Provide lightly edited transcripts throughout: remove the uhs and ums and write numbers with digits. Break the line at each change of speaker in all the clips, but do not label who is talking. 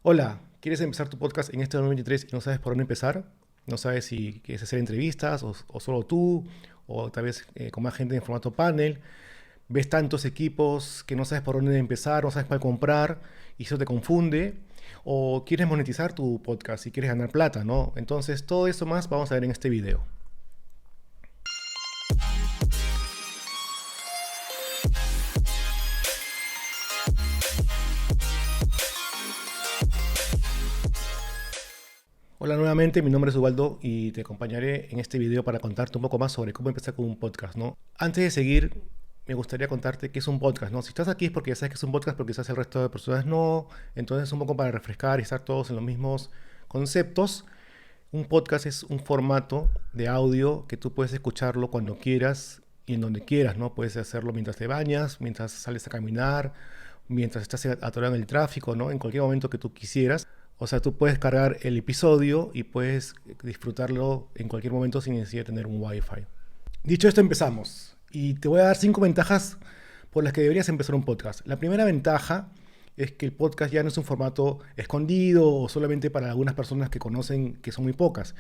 Hola, ¿quieres empezar tu podcast en este 2023 y no sabes por dónde empezar? ¿No sabes si quieres hacer entrevistas o solo tú? ¿O tal vez con más gente en formato panel? ¿Ves tantos equipos que no sabes por dónde empezar, no sabes cuál comprar y eso te confunde? ¿O quieres monetizar tu podcast y quieres ganar plata, no? Entonces todo eso más vamos a ver en este video. Hola nuevamente, mi nombre es Ubaldo y te acompañaré en este video para contarte un poco más sobre cómo empezar con un podcast, ¿no? Antes de seguir, me gustaría contarte qué es un podcast, ¿no? Si estás aquí es porque ya sabes que es un podcast, porque quizás el resto de personas no, entonces un poco para refrescar y estar todos en los mismos conceptos. Un podcast es un formato de audio que tú puedes escucharlo cuando quieras y en donde quieras, ¿no? Puedes hacerlo mientras te bañas, mientras sales a caminar, mientras estás atorado en el tráfico, ¿no? En cualquier momento que tú quisieras. O sea, tú puedes cargar el episodio y puedes disfrutarlo en cualquier momento sin necesidad de tener un Wi-Fi. Dicho esto, empezamos. Y te voy a dar 5 ventajas por las que deberías empezar un podcast. La primera ventaja es que el podcast ya no es un formato escondido o solamente para algunas personas que conocen, que son muy pocas.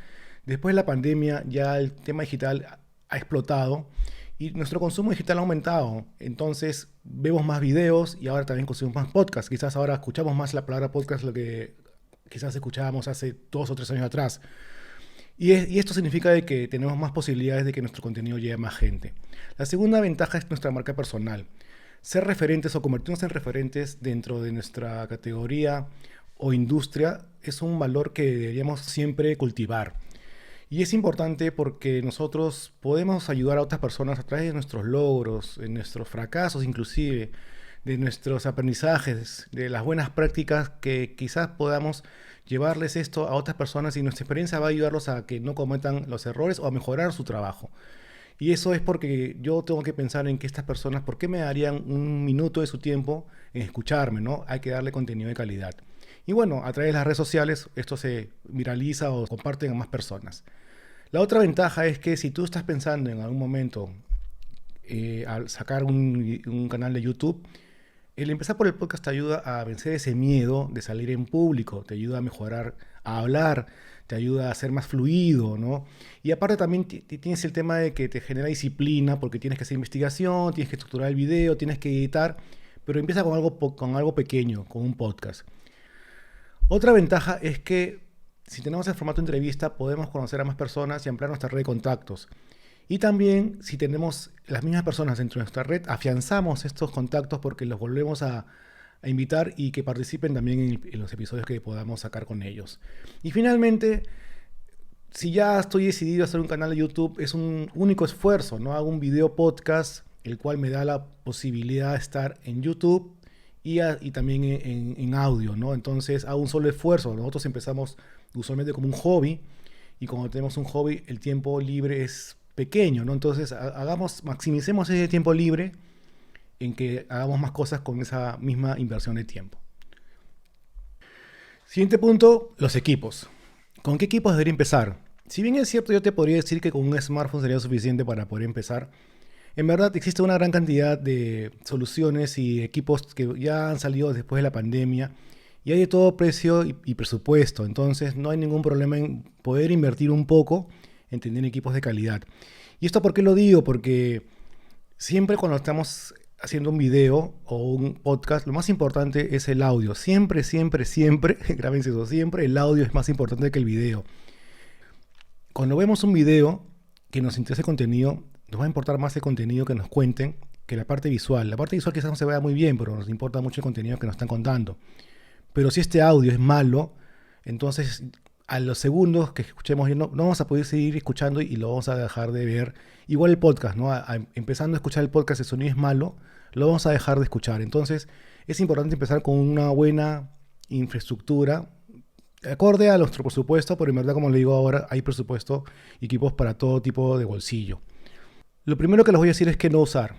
Después de la pandemia ya el tema digital ha explotado y nuestro consumo digital ha aumentado. Entonces vemos más videos y ahora también consumimos más podcasts. Quizás ahora escuchamos más la palabra podcast de lo que quizás escuchábamos hace 2 o 3 años atrás. Y esto significa de que tenemos más posibilidades de que nuestro contenido llegue a más gente. La segunda ventaja es nuestra marca personal. Ser referentes o convertirnos en referentes dentro de nuestra categoría o industria es un valor que deberíamos siempre cultivar. Y es importante porque nosotros podemos ayudar a otras personas a través de nuestros logros, de nuestros fracasos inclusive, de nuestros aprendizajes, de las buenas prácticas que quizás podamos llevarles esto a otras personas y nuestra experiencia va a ayudarlos a que no cometan los errores o a mejorar su trabajo. Y eso es porque yo tengo que pensar en que estas personas, ¿por qué me darían un minuto de su tiempo en escucharme, ¿no? Hay que darle contenido de calidad. Y bueno, a través de las redes sociales esto se viraliza o comparten a más personas. La otra ventaja es que si tú estás pensando en algún momento al sacar un canal de YouTube, el empezar por el podcast te ayuda a vencer ese miedo de salir en público, te ayuda a mejorar, a hablar, te ayuda a ser más fluido, ¿no? Y aparte también tienes el tema de que te genera disciplina porque tienes que hacer investigación, tienes que estructurar el video, tienes que editar, pero empieza con algo pequeño, con un podcast. Otra ventaja es que si tenemos el formato de entrevista podemos conocer a más personas y ampliar nuestra red de contactos. Y también si tenemos las mismas personas dentro de nuestra red, afianzamos estos contactos porque los volvemos a invitar y que participen también en los episodios que podamos sacar con ellos. Y finalmente, si ya estoy decidido a hacer un canal de YouTube, es un único esfuerzo, ¿no? Hago un video podcast, el cual me da la posibilidad de estar en YouTube y también en audio, ¿no? Entonces hago un solo esfuerzo. Nosotros empezamos usualmente como un hobby y cuando tenemos un hobby, el tiempo libre es pequeño, ¿no? Entonces maximicemos ese tiempo libre en que hagamos más cosas con esa misma inversión de tiempo. Siguiente punto, los equipos. ¿Con qué equipos debería empezar? Si bien es cierto, yo te podría decir que con un smartphone sería suficiente para poder empezar. En verdad existe una gran cantidad de soluciones y equipos que ya han salido después de la pandemia y hay de todo precio y presupuesto. Entonces no hay ningún problema en poder invertir un poco en tener equipos de calidad. ¿Y esto por qué lo digo? Porque siempre cuando estamos haciendo un video o un podcast, lo más importante es el audio. Siempre, siempre, siempre, grábense eso, siempre el audio es más importante que el video. Cuando vemos un video que nos interesa el contenido, nos va a importar más el contenido que nos cuenten que la parte visual. La parte visual quizás no se vea muy bien, pero nos importa mucho el contenido que nos están contando. Pero si este audio es malo, entonces a los segundos que escuchemos no vamos a poder seguir escuchando y lo vamos a dejar de ver. Igual el podcast, ¿no? Empezando a escuchar el podcast, el sonido es malo, lo vamos a dejar de escuchar. Entonces es importante empezar con una buena infraestructura, acorde a nuestro presupuesto, pero en verdad, como le digo ahora, hay presupuesto y equipos para todo tipo de bolsillo. Lo primero que les voy a decir es que no usar.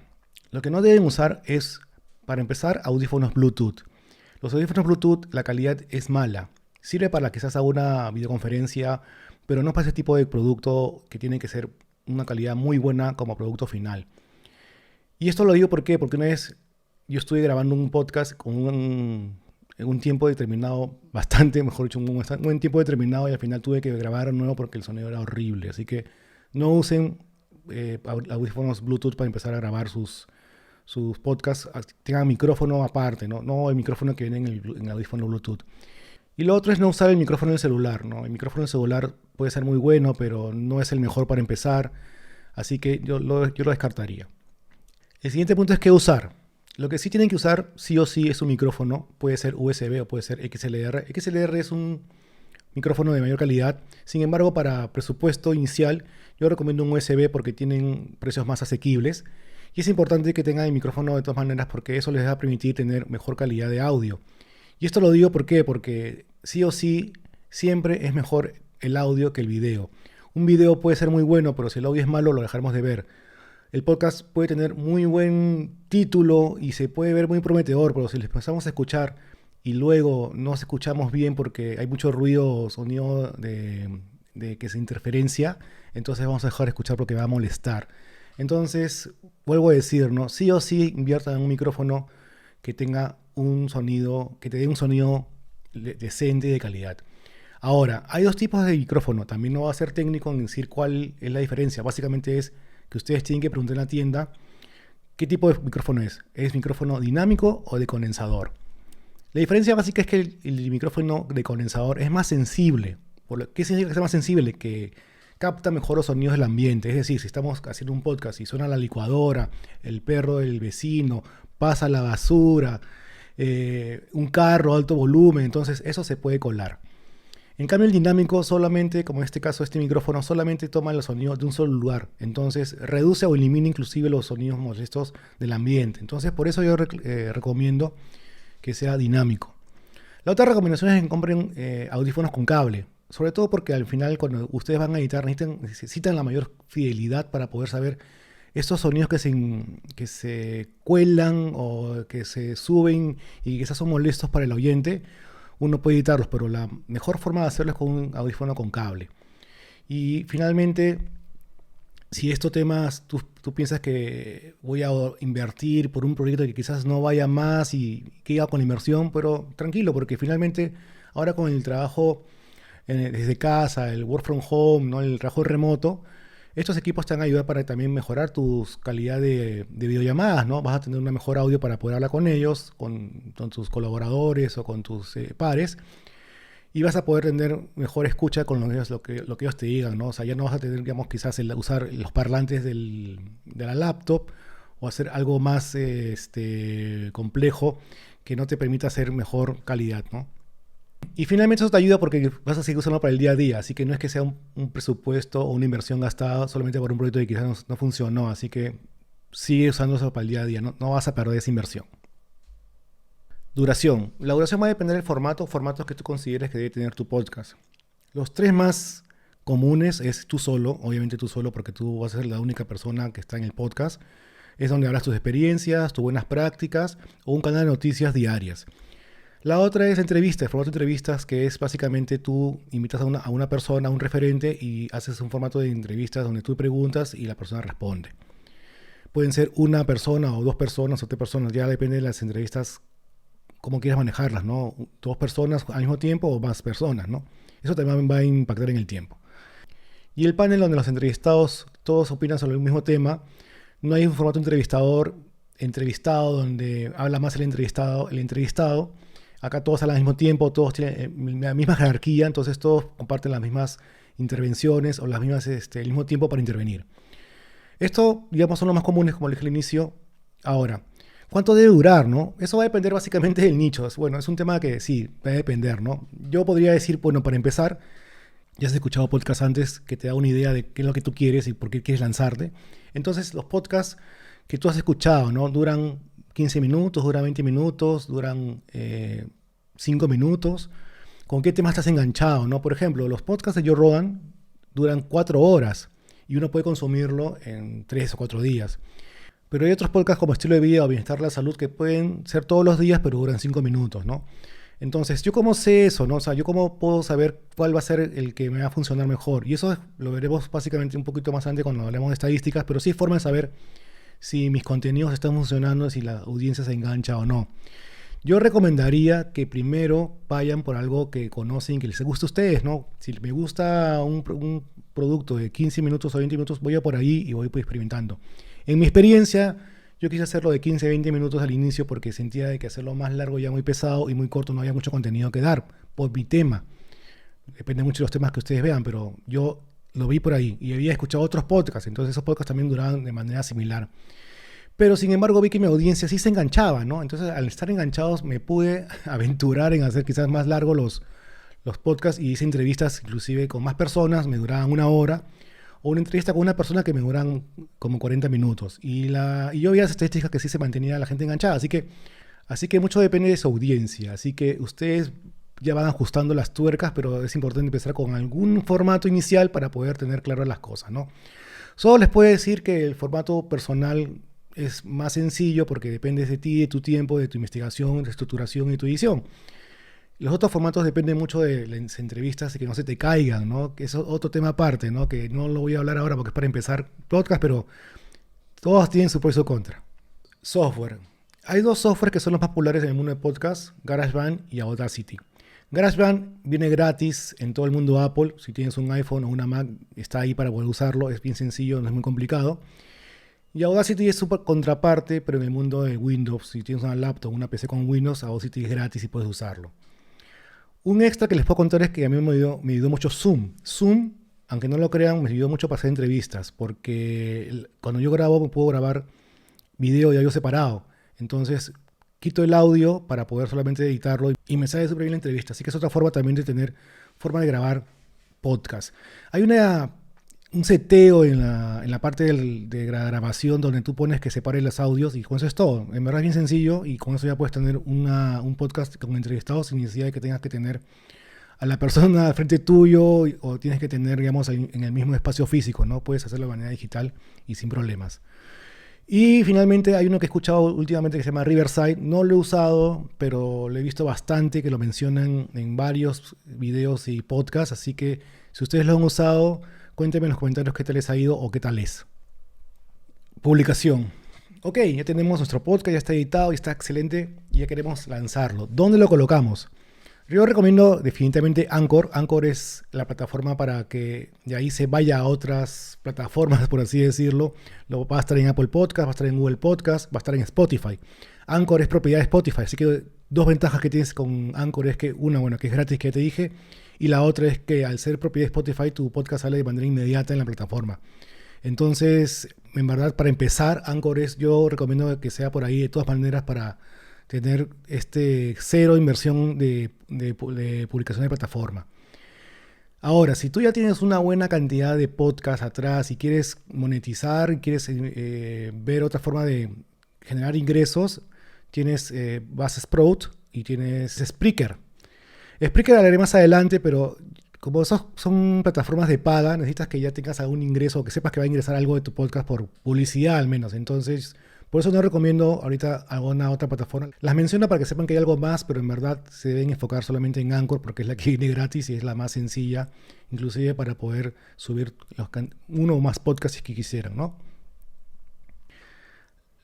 Lo que no deben usar es, para empezar, audífonos Bluetooth. Los audífonos Bluetooth, la calidad es mala. Sirve para quizás haga una videoconferencia, pero no para ese tipo de producto que tiene que ser una calidad muy buena como producto final. Y esto lo digo ¿por qué? Porque una vez yo estuve grabando un podcast con en un tiempo determinado, bastante, mejor dicho, un buen tiempo determinado, y al final tuve que grabar de nuevo porque el sonido era horrible. Así que no usen audífonos Bluetooth para empezar a grabar sus podcasts. Tengan micrófono aparte, no el micrófono que viene en el audífono Bluetooth. Y lo otro es no usar el micrófono del celular, ¿no? El micrófono del celular puede ser muy bueno, pero no es el mejor para empezar. Así que yo lo descartaría. El siguiente punto es qué usar. Lo que sí tienen que usar sí o sí es un micrófono. Puede ser USB o puede ser XLR. XLR es un micrófono de mayor calidad. Sin embargo, para presupuesto inicial, yo recomiendo un USB porque tienen precios más asequibles. Y es importante que tengan el micrófono de todas maneras porque eso les va a permitir tener mejor calidad de audio. Y esto lo digo ¿por qué? Porque sí o sí siempre es mejor el audio que el video. Un video puede ser muy bueno, pero si el audio es malo lo dejaremos de ver. El podcast puede tener muy buen título y se puede ver muy prometedor, pero si les empezamos a escuchar y luego no nos escuchamos bien porque hay mucho ruido, sonido de que es interferencia, entonces vamos a dejar de escuchar porque va a molestar. Entonces, vuelvo a decir, ¿no? Sí o sí inviertan en un micrófono que tenga un sonido, que te dé un sonido decente y de calidad. Ahora, hay dos tipos de micrófono. También no va a ser técnico en decir cuál es la diferencia. Básicamente es que ustedes tienen que preguntar en la tienda qué tipo de micrófono es. ¿Es micrófono dinámico o de condensador? La diferencia básica es que el micrófono de condensador es más sensible. ¿Qué significa que sea más sensible? Que capta mejor los sonidos del ambiente. Es decir, si estamos haciendo un podcast y suena la licuadora, el perro del vecino, pasa la basura, un carro a alto volumen, entonces eso se puede colar. En cambio el dinámico solamente, como en este caso este micrófono, solamente toma los sonidos de un solo lugar. Entonces reduce o elimina inclusive los sonidos molestos del ambiente. Entonces por eso yo recomiendo que sea dinámico. La otra recomendación es que compren audífonos con cable. Sobre todo porque al final cuando ustedes van a editar necesitan la mayor fidelidad para poder saber esos sonidos que se cuelan o que se suben y quizás son molestos para el oyente. Uno puede editarlos, pero la mejor forma de hacerlo es con un audífono con cable. Y finalmente, si estos temas tú piensas que voy a invertir por un proyecto que quizás no vaya más y que iba con la inversión, pero tranquilo, porque finalmente ahora con el trabajo desde casa, el work from home, ¿no? El trabajo remoto, estos equipos te van a ayudar para también mejorar tu calidad de videollamadas, ¿no? Vas a tener una mejor audio para poder hablar con ellos, con tus colaboradores o con tus pares. Y vas a poder tener mejor escucha con lo que ellos te digan, ¿no? O sea, ya no vas a tener, digamos, quizás usar los parlantes de la laptop o hacer algo más complejo que no te permita hacer mejor calidad, ¿no? Y finalmente eso te ayuda porque vas a seguir usando para el día a día, así que no es que sea un presupuesto o una inversión gastada solamente por un proyecto que quizás no funcionó, así que sigue usando eso para el día a día, no vas a perder esa inversión. Duración. La duración va a depender del formatos que tú consideres que debe tener tu podcast. Los tres más comunes es tú solo, obviamente tú solo porque tú vas a ser la única persona que está en el podcast. Es donde hablas tus experiencias, tus buenas prácticas o un canal de noticias diarias. La otra es entrevistas, formato de entrevistas, que es básicamente tú invitas a una persona, a un referente y haces un formato de entrevistas donde tú preguntas y la persona responde. Pueden ser una persona o dos personas o tres personas, ya depende de las entrevistas, cómo quieras manejarlas, ¿no? Dos personas al mismo tiempo o más personas, ¿no? Eso también va a impactar en el tiempo. Y el panel donde los entrevistados todos opinan sobre el mismo tema, no hay un formato entrevistado donde habla más el entrevistado. Acá todos hablan al mismo tiempo, todos tienen la misma jerarquía, entonces todos comparten las mismas intervenciones o el mismo tiempo para intervenir. Esto, digamos, son los más comunes, como le dije al inicio. Ahora, ¿cuánto debe durar, no? Eso va a depender básicamente del nicho. Bueno, es un tema que sí, va a depender, ¿no? Yo podría decir, bueno, para empezar, ya has escuchado podcasts antes que te da una idea de qué es lo que tú quieres y por qué quieres lanzarte. Entonces, los podcasts que tú has escuchado, ¿no? Duran 15 minutos, duran 20 minutos, duran 5 minutos. ¿Con qué tema estás enganchado, no? Por ejemplo, los podcasts de Joe Rogan duran 4 horas y uno puede consumirlo en 3 o 4 días. Pero hay otros podcasts como Estilo de Vida o Bienestar de la Salud que pueden ser todos los días, pero duran 5 minutos, ¿no? Entonces, ¿yo cómo sé eso, no? O sea, ¿yo cómo puedo saber cuál va a ser el que me va a funcionar mejor? Y eso lo veremos básicamente un poquito más adelante cuando hablemos de estadísticas, pero sí hay forma de saber si mis contenidos están funcionando, si la audiencia se engancha o no. Yo recomendaría que primero vayan por algo que conocen, que les guste a ustedes, ¿no? Si me gusta un producto de 15 minutos o 20 minutos, voy a por ahí y voy pues, experimentando. En mi experiencia, yo quise hacerlo de 15 a 20 minutos al inicio porque sentía de que hacerlo más largo ya muy pesado y muy corto no había mucho contenido que dar por mi tema. Depende mucho de los temas que ustedes vean, pero yo lo vi por ahí y había escuchado otros podcasts, entonces esos podcasts también duraban de manera similar. Pero sin embargo vi que mi audiencia sí se enganchaba, ¿no? Entonces al estar enganchados me pude aventurar en hacer quizás más largos los podcasts y hice entrevistas inclusive con más personas, me duraban una hora, o una entrevista con una persona que me duran como 40 minutos. Y yo veía las estadísticas que sí se mantenía la gente enganchada, así que mucho depende de su audiencia, así que ustedes ya van ajustando las tuercas, pero es importante empezar con algún formato inicial para poder tener claras las cosas, ¿no? Solo les puedo decir que el formato personal es más sencillo porque depende de ti, de tu tiempo, de tu investigación, de estructuración y tu edición. Los otros formatos dependen mucho de las entrevistas y que no se te caigan, ¿no? Que eso es otro tema aparte, ¿no? Que no lo voy a hablar ahora porque es para empezar podcast, pero todos tienen su pro y su contra. Software. Hay dos softwares que son los más populares en el mundo de podcast, GarageBand y Audacity. GarageBand viene gratis en todo el mundo Apple. Si tienes un iPhone o una Mac, está ahí para poder usarlo. Es bien sencillo, no es muy complicado. Y Audacity es su contraparte, pero en el mundo de Windows. Si tienes una laptop o una PC con Windows, Audacity es gratis y puedes usarlo. Un extra que les puedo contar es que a mí me ayudó mucho Zoom. Zoom, aunque no lo crean, me ayudó mucho para hacer entrevistas, porque cuando yo grabo me puedo grabar video y audio separado. Entonces quito el audio para poder solamente editarlo y me sale súper bien la entrevista. Así que es otra forma también de tener forma de grabar podcast. Hay un seteo en la parte de grabación donde tú pones que separe los audios y con eso es todo. En verdad es bien sencillo y con eso ya puedes tener un podcast con entrevistados sin necesidad de que tengas que tener a la persona al frente tuyo o tienes que tener, digamos, en el mismo espacio físico, ¿no? Puedes hacerlo de manera digital y sin problemas. Y finalmente hay uno que he escuchado últimamente que se llama Riverside. No lo he usado, pero lo he visto bastante, que lo mencionan en varios videos y podcasts. Así que si ustedes lo han usado, cuéntenme en los comentarios qué tal les ha ido o qué tal es. Publicación. Ok, ya tenemos nuestro podcast, ya está editado, ya está excelente y ya queremos lanzarlo. ¿Dónde lo colocamos? Yo recomiendo definitivamente Anchor. Anchor es la plataforma para que de ahí se vaya a otras plataformas, por así decirlo. Va a estar en Apple Podcast, va a estar en Google Podcast, va a estar en Spotify. Anchor es propiedad de Spotify, así que dos ventajas que tienes con Anchor es que una, bueno, que es gratis, que ya te dije, y la otra es que al ser propiedad de Spotify, tu podcast sale de manera inmediata en la plataforma. Entonces, en verdad, para empezar, Anchor yo recomiendo que sea por ahí de todas maneras para tener cero inversión de publicación de plataforma. Ahora, si tú ya tienes una buena cantidad de podcasts atrás y quieres monetizar, quieres ver otra forma de generar ingresos, tienes Buzzsprout y tienes Spreaker. Spreaker hablaré más adelante, pero como son plataformas de paga, necesitas que ya tengas algún ingreso o que sepas que va a ingresar algo de tu podcast por publicidad al menos. Entonces, por eso no recomiendo ahorita alguna otra plataforma. Las menciono para que sepan que hay algo más, pero en verdad se deben enfocar solamente en Anchor porque es la que viene gratis y es la más sencilla, inclusive para poder subir uno o más podcasts que quisieran, ¿no?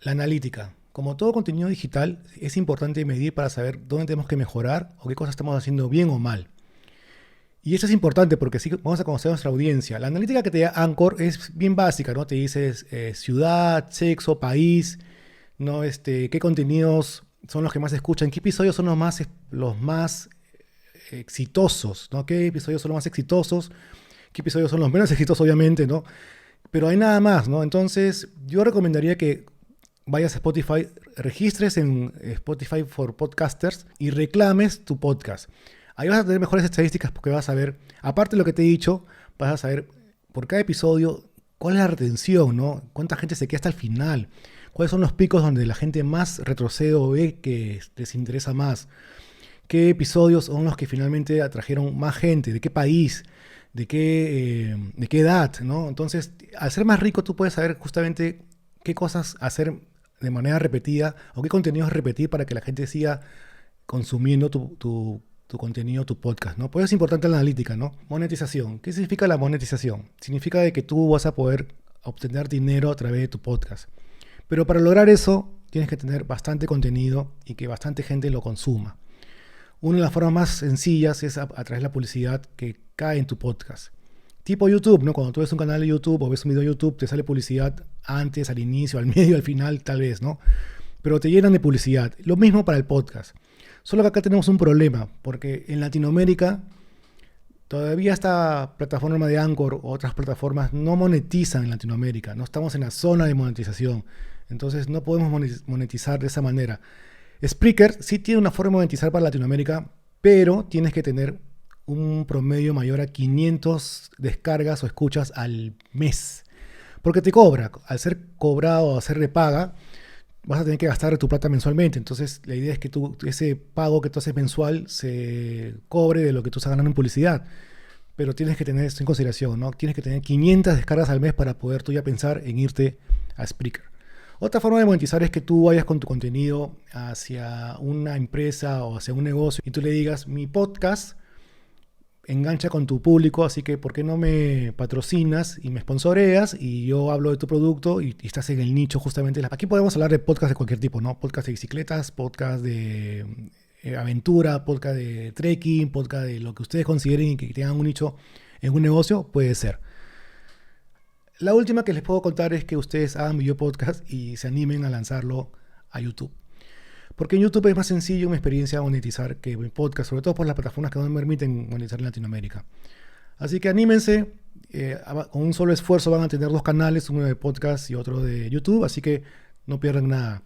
La analítica. Como todo contenido digital, es importante medir para saber dónde tenemos que mejorar o qué cosas estamos haciendo bien o mal. Y eso es importante porque sí vamos a conocer a nuestra audiencia. La analítica que te da Anchor es bien básica, ¿no? Te dices ciudad, sexo, país, ¿no? Qué contenidos son los que más escuchan, qué episodios son los más exitosos, ¿no? Qué episodios son los más exitosos, qué episodios son los menos exitosos, obviamente, ¿no? Pero hay nada más, ¿no? Entonces, yo recomendaría que vayas a Spotify, registres en Spotify for Podcasters y reclames tu podcast. Ahí vas a tener mejores estadísticas porque vas a ver, aparte de lo que te he dicho, vas a saber por cada episodio cuál es la retención, ¿no? Cuánta gente se queda hasta el final, cuáles son los picos donde la gente más retrocede o ve que les interesa más, qué episodios son los que finalmente atrajeron más gente, de qué país, de qué edad, ¿no? Entonces, al ser más rico, tú puedes saber justamente qué cosas hacer de manera repetida o qué contenidos repetir para que la gente siga consumiendo tu contenido, tu podcast, ¿no? Pues es importante la analítica, ¿no? Monetización. ¿Qué significa la monetización? Significa de que tú vas a poder obtener dinero a través de tu podcast. Pero para lograr eso, tienes que tener bastante contenido y que bastante gente lo consuma. Una de las formas más sencillas es a través de la publicidad que cae en tu podcast. Tipo YouTube, ¿no? Cuando tú ves un canal de YouTube o ves un video de YouTube, te sale publicidad antes, al inicio, al medio, al final, tal vez, ¿no? Pero te llenan de publicidad. Lo mismo para el podcast. Solo que acá tenemos un problema, porque en Latinoamérica todavía esta plataforma de Anchor o otras plataformas no monetizan en Latinoamérica. No estamos en la zona de monetización. Entonces no podemos monetizar de esa manera. Spreaker sí tiene una forma de monetizar para Latinoamérica, pero tienes que tener un promedio mayor a 500 descargas o escuchas al mes. Porque te cobra. Al ser cobrado o hacer repaga, vas a tener que gastar tu plata mensualmente. Entonces la idea es que ese pago que tú haces mensual se cobre de lo que tú estás ganando en publicidad. Pero tienes que tener esto en consideración, ¿no? Tienes que tener 500 descargas al mes para poder tú ya pensar en irte a Spreaker. Otra forma de monetizar es que tú vayas con tu contenido hacia una empresa o hacia un negocio y tú le digas, mi podcast engancha con tu público, así que ¿por qué no me patrocinas y me sponsoreas y yo hablo de tu producto y estás en el nicho justamente? Aquí podemos hablar de podcast de cualquier tipo, ¿no? Podcast de bicicletas, podcast de aventura, podcast de trekking, podcast de lo que ustedes consideren y que tengan un nicho en un negocio, puede ser. La última que les puedo contar es que ustedes hagan video podcast y se animen a lanzarlo a YouTube. Porque en YouTube es más sencillo mi experiencia monetizar que en podcast, sobre todo por las plataformas que no me permiten monetizar en Latinoamérica. Así que anímense, con un solo esfuerzo van a tener 2 canales, uno de podcast y otro de YouTube, así que no pierdan nada.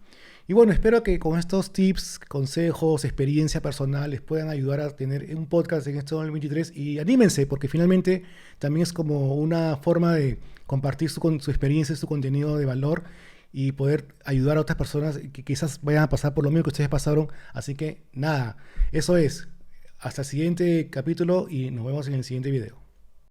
Y bueno, espero que con estos tips, consejos, experiencia personal les puedan ayudar a tener un podcast en este 2023 y anímense porque finalmente también es como una forma de compartir su experiencia, su contenido de valor y poder ayudar a otras personas que quizás vayan a pasar por lo mismo que ustedes pasaron. Así que nada, eso es. Hasta el siguiente capítulo y nos vemos en el siguiente video.